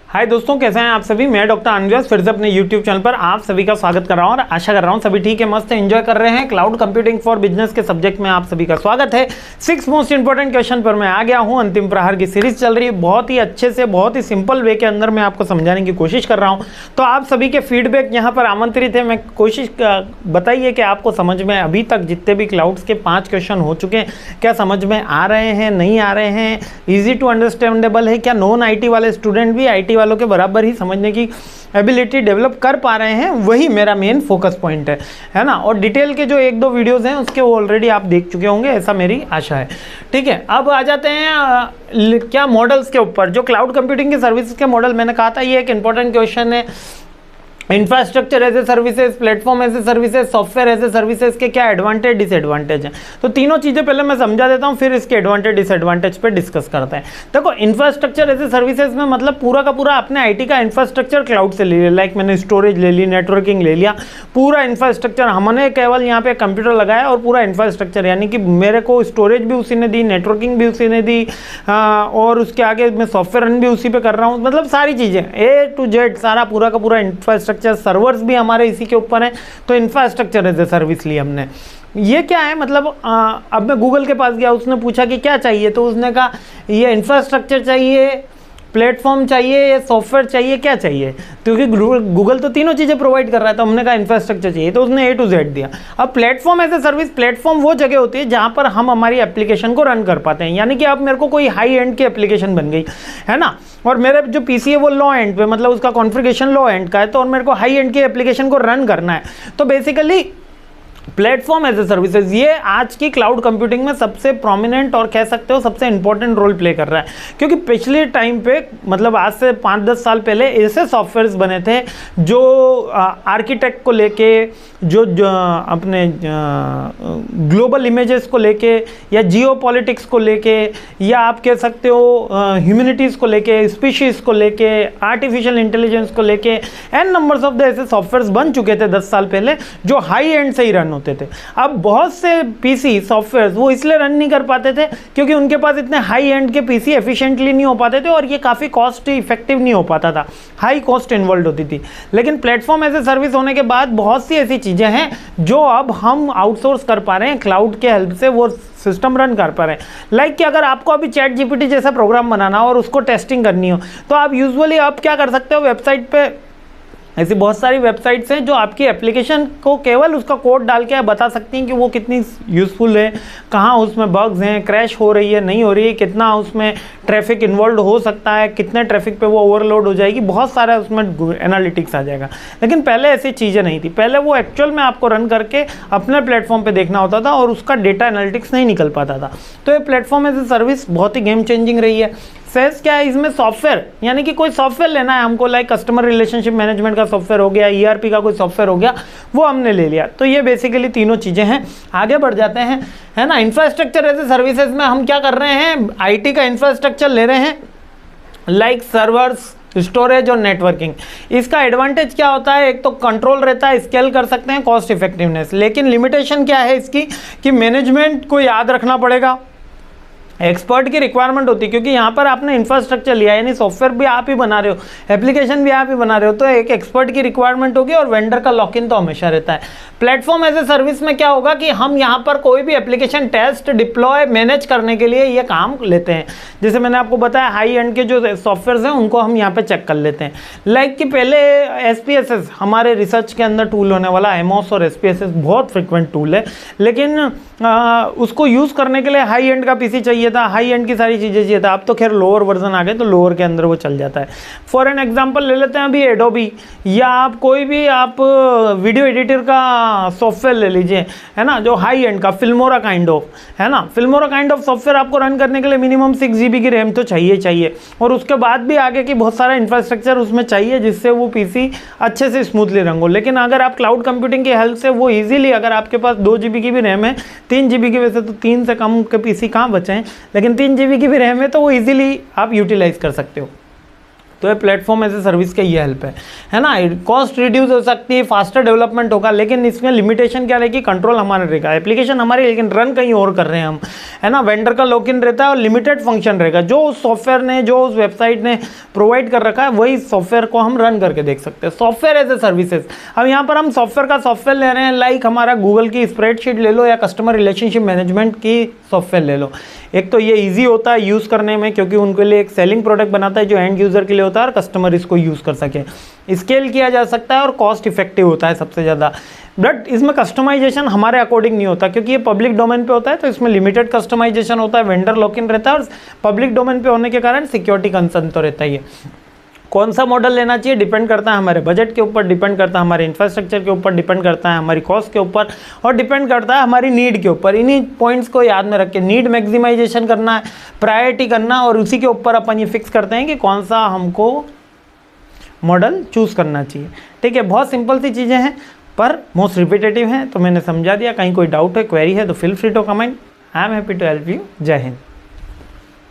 हाय दोस्तों, कैसे हैं आप सभी। मैं डॉक्टर अनव्यास फिर से अपने यूट्यूब चैनल पर आप सभी का स्वागत कर रहा हूं और आशा कर रहा हूं सभी ठीक है, मस्त एंजॉय कर रहे हैं। क्लाउड कंप्यूटिंग फॉर बिजनेस के सब्जेक्ट में आप सभी का स्वागत है। 6 मोस्ट इंपॉर्टेंट क्वेश्चन पर मैं आ गया हूं। अंतिम प्रहार की सीरीज चल रही है, बहुत ही अच्छे से बहुत ही सिंपल वे के अंदर मैं आपको समझाने की कोशिश कर रहा हूँ। तो आप सभी के फीडबैक यहाँ पर आमंत्रित है। मैं कोशिश बताइए कि आपको समझ में अभी तक जितने भी क्लाउड्स के 5 क्वेश्चन हो चुके हैं, क्या समझ में आ रहे हैं, नहीं आ रहे हैं, ईजी टू अंडरस्टैंडेबल है, क्या नॉन IT वाले स्टूडेंट भी IT वालों के बराबर ही समझने की एबिलिटी डेवलप कर पा रहे हैं, वही मेरा मेन फोकस पॉइंट है ना। और डिटेल के जो 1-2 वीडियोस हैं उसके वो ऑलरेडी आप देख चुके होंगे, ऐसा मेरी आशा है। ठीक है, अब आ जाते हैं क्या मॉडल्स के ऊपर। जो क्लाउड कंप्यूटिंग की सर्विसेज के मॉडल मैंने कहा था, ये एक इंपॉर्टेंट क्वेश्चन है। Infrastructure as a services, platform as a services, software as a services के क्या एडवांटेज डिसएडवांटेज हैं, तो तीनों चीज़ें पहले मैं समझा देता हूँ, फिर इसके एडवांटेज डिसएडवांटेज पे डिस्कस करते हैं। देखो, इंफ्रास्ट्रक्चर एज ए सर्विसेज में मतलब पूरा का पूरा अपने IT का इंफ्रास्ट्रक्चर क्लाउड से ले लिया। लाइक मैंने स्टोरेज ले ली, नेटवर्किंग ले लिया, पूरा इंफ्रास्ट्रक्चर हमने केवल यहाँ पे कंप्यूटर लगाया और पूरा इंफ्रास्ट्रक्चर, यानी कि मेरे को स्टोरेज भी उसी ने दी, नेटवर्किंग भी उसी ने दी, और उसके आगे मैं सॉफ्टवेयर रन भी उसी पे कर रहा हूँ। मतलब सारी चीज़ें A to Z सारा पूरा का पूरा इंफ्रास्ट्रक्चर, सर्वर्स भी हमारे इसी के ऊपर हैं। तो इंफ्रास्ट्रक्चर एज ए सर्विस ली हमने। ये क्या है मतलब, अब मैं गूगल के पास गया, उसने पूछा कि क्या चाहिए, तो उसने कहा ये इंफ्रास्ट्रक्चर चाहिए, प्लेटफॉर्म चाहिए, ये सॉफ्टवेयर चाहिए, क्या चाहिए, क्योंकि गूगल तो तीनों चीज़ें प्रोवाइड कर रहा है। तो हमने कहा इंफ्रास्ट्रक्चर चाहिए, तो उसने A to Z दिया। अब platform as a service, platform वो जगह होती है जहाँ पर हम हमारी एप्लीकेशन को रन कर पाते हैं। यानी कि अब मेरे को कोई हाई एंड की एप्लीकेशन बन गई है ना, और मेरे जो PC है वो लो एंड पे, मतलब उसका कॉन्फ़िगरेशन लो एंड का है, तो और मेरे को हाई एंड की एप्लीकेशन को रन करना है। तो basically platform as a services ये आज की क्लाउड कंप्यूटिंग में सबसे प्रोमिनेंट और कह सकते हो सबसे इंपॉर्टेंट रोल प्ले कर रहा है। क्योंकि पिछले टाइम पे, मतलब आज से 5-10 साल पहले ऐसे सॉफ्टवेयर्स बने थे जो आर्किटेक्ट को लेके, जो अपने ग्लोबल इमेजेस को लेके, या जियो पॉलिटिक्स को लेके, या आप कह सकते हो ह्यूमैनिटीज़ को लेके, स्पीशीज़ को लेके, आर्टिफिशियल इंटेलिजेंस को लेके, एन नंबर्स ऑफ द ऐसे सॉफ्टवेयर्स बन चुके थे 10 साल पहले, जो हाई एंड से ही रन होते थे। अब बहुत से PC सॉफ्टवेयर्स वो इसलिए रन नहीं कर पाते थे क्योंकि उनके पास इतने हाई एंड के PC एफिशिएंटली नहीं हो पाते थे, और ये काफ़ी कॉस्ट इफेक्टिव नहीं हो पाता था, हाई कॉस्ट इन्वॉल्व होती थी। लेकिन प्लेटफॉर्म एज ए सर्विस होने के बाद बहुत सी ऐसी चीज़ें हैं जो अब हम आउटसोर्स कर पा रहे हैं, क्लाउड के हेल्प से वो सिस्टम रन कर पा रहे हैं। लाइक कि अगर आपको अभी ChatGPT जैसा प्रोग्राम बनाना हो और उसको टेस्टिंग करनी हो, तो आप यूजुअली आप क्या कर सकते हो, वेबसाइट पे ऐसी बहुत सारी वेबसाइट्स हैं जो आपकी एप्लीकेशन को केवल उसका कोड डाल के बता सकती हैं कि वो कितनी यूज़फुल है, कहाँ उसमें बग्स हैं, क्रैश हो रही है, नहीं हो रही है, कितना उसमें ट्रैफिक इन्वॉल्व हो सकता है, कितने ट्रैफिक पे वो ओवरलोड हो जाएगी, बहुत सारा उसमें एनालिटिक्स आ जाएगा। लेकिन पहले ऐसी चीज़ें नहीं थी। पहले वो एक्चुअल में आपको रन करके अपने प्लेटफॉर्म पर देखना होता था और उसका डेटा एनालिटिक्स नहीं निकल पाता था। तो ये प्लेटफॉर्म एज ए सर्विस बहुत ही गेम चेंजिंग रही है। सेस क्या है इसमें, सॉफ्टवेयर, यानी कि कोई सॉफ्टवेयर लेना है हमको, लाइक कस्टमर रिलेशनशिप मैनेजमेंट का सॉफ्टवेयर हो गया, ERP का कोई सॉफ्टवेयर हो गया, वो हमने ले लिया। तो ये बेसिकली तीनों चीज़ें हैं। आगे बढ़ जाते हैं, है ना। इंफ्रास्ट्रक्चर एज ए सर्विसेज में हम क्या कर रहे हैं, IT का इंफ्रास्ट्रक्चर ले रहे हैं, लाइक सर्वर्स, स्टोरेज और नेटवर्किंग। इसका एडवांटेज क्या होता है, एक तो कंट्रोल रहता है, स्केल कर सकते हैं, कॉस्ट इफेक्टिवनेस। लेकिन लिमिटेशन क्या है इसकी कि मैनेजमेंट को याद रखना पड़ेगा, एक्सपर्ट की रिक्वायरमेंट होती है, क्योंकि यहाँ पर आपने इंफ्रास्ट्रक्चर लिया, यानी सॉफ्टवेयर भी आप ही बना रहे हो, एप्लीकेशन भी आप ही बना रहे हो, तो एक एक्सपर्ट की रिक्वायरमेंट होगी और वेंडर का लॉक इन तो हमेशा रहता है। प्लेटफॉर्म एज ए सर्विस में क्या होगा कि हम यहाँ पर कोई भी एप्लीकेशन टेस्ट, डिप्लॉय, मैनेज करने के लिए ये काम लेते हैं। जैसे मैंने आपको बताया, हाई एंड के जो सॉफ्टवेयर हैं उनको हम यहाँ पर चेक कर लेते हैं। लाइक कि पहले SPSS हमारे रिसर्च के अंदर टूल होने वाला, एमोस और SPSS बहुत फ्रिक्वेंट टूल है, लेकिन उसको यूज़ करने के लिए हाई एंड का PC चाहिए था, हाई एंड की सारी चीज़ें चाहिए था। अब तो खैर लोअर वर्जन आ गए, तो लोअर के अंदर वो चल जाता है। फॉर एन एग्जांपल ले लेते हैं अभी एडोबी, या आप कोई भी आप वीडियो एडिटर का सॉफ्टवेयर ले लीजिए, है ना, जो हाई एंड का, फिल्मोरा काइंड ऑफ, है ना। फिल्मोरा काइंड ऑफ सॉफ्टवेयर आपको रन करने के लिए मिनिमम 6 GB की रैम तो चाहिए, और उसके बाद भी आगे की बहुत सारा इंफ्रास्ट्रक्चर उसमें चाहिए जिससे वो PC अच्छे से स्मूथली रन हो। लेकिन अगर आप क्लाउड कंप्यूटिंग की हेल्प से वो ईजिली, अगर आपके पास 2 GB की भी रैम है, 3 GB की, वैसे तो 3 से कम के PC कहाँ बचे हैं, लेकिन 3 GB की भी रैम है, तो वो इजीली आप यूटिलाइज कर सकते हो। तो ये प्लेटफॉर्म एज ए सर्विस का ये हेल्प है ना। कॉस्ट रिड्यूस हो सकती है, फास्टर डेवलपमेंट होगा, लेकिन इसमें लिमिटेशन क्या रहेगी, कंट्रोल हमारा रहेगा, एप्लीकेशन हमारी लेकिन रन कहीं और कर रहे हैं हम, है ना। वेंडर का लॉक इन रहता है और लिमिटेड फंक्शन रहेगा, जो उस सॉफ्टवेयर ने, जो उस वेबसाइट ने प्रोवाइड कर रखा है वही सॉफ्टवेयर को हम रन करके देख सकते हैं। सॉफ्टवेयर एज ए सर्विसेज, अब यहाँ पर हम सॉफ्टवेयर का सॉफ्टवेयर ले रहे हैं, लाइक हमारा गूगल की स्प्रेडशीट ले लो या कस्टमर रिलेशनशिप मैनेजमेंट की सॉफ्टवेयर ले लो। एक तो ये इजी होता है यूज़ करने में, क्योंकि उनके लिए एक सेलिंग प्रोडक्ट बनाता है जो एंड यूज़र के लिए होता है और कस्टमर इसको यूज़ कर सके। स्केल किया जा सकता है और कॉस्ट इफेक्टिव होता है सबसे ज़्यादा, बट इसमें कस्टमाइजेशन हमारे अकॉर्डिंग नहीं होता, क्योंकि ये पब्लिक डोमेन पे होता है तो इसमें लिमिटेड कस्टमाइजेशन होता है, वेंडर लॉक इन रहता है, और पब्लिक डोमेन पे होने के कारण सिक्योरिटी कंसर्न तो रहता ही है। कौन सा मॉडल लेना चाहिए डिपेंड करता है हमारे बजट के ऊपर, डिपेंड करता है हमारे इंफ्रास्ट्रक्चर के ऊपर, डिपेंड करता है हमारी कॉस्ट के ऊपर, और डिपेंड करता है हमारी नीड के ऊपर। इन्हीं पॉइंट्स को याद में रख के नीड मैक्सिमाइजेशन करना है, प्रायोरिटी करना, और उसी के ऊपर अपन ये फिक्स करते हैं कि कौन सा हमको मॉडल चूज़ करना चाहिए। ठीक है, बहुत सिंपल सी चीज़ें हैं पर मोस्ट रिपीटेटिव हैं, तो मैंने समझा दिया। कहीं कोई डाउट है, क्वेरी है तो feel free to comment. I am happy to help you. जय हिंद।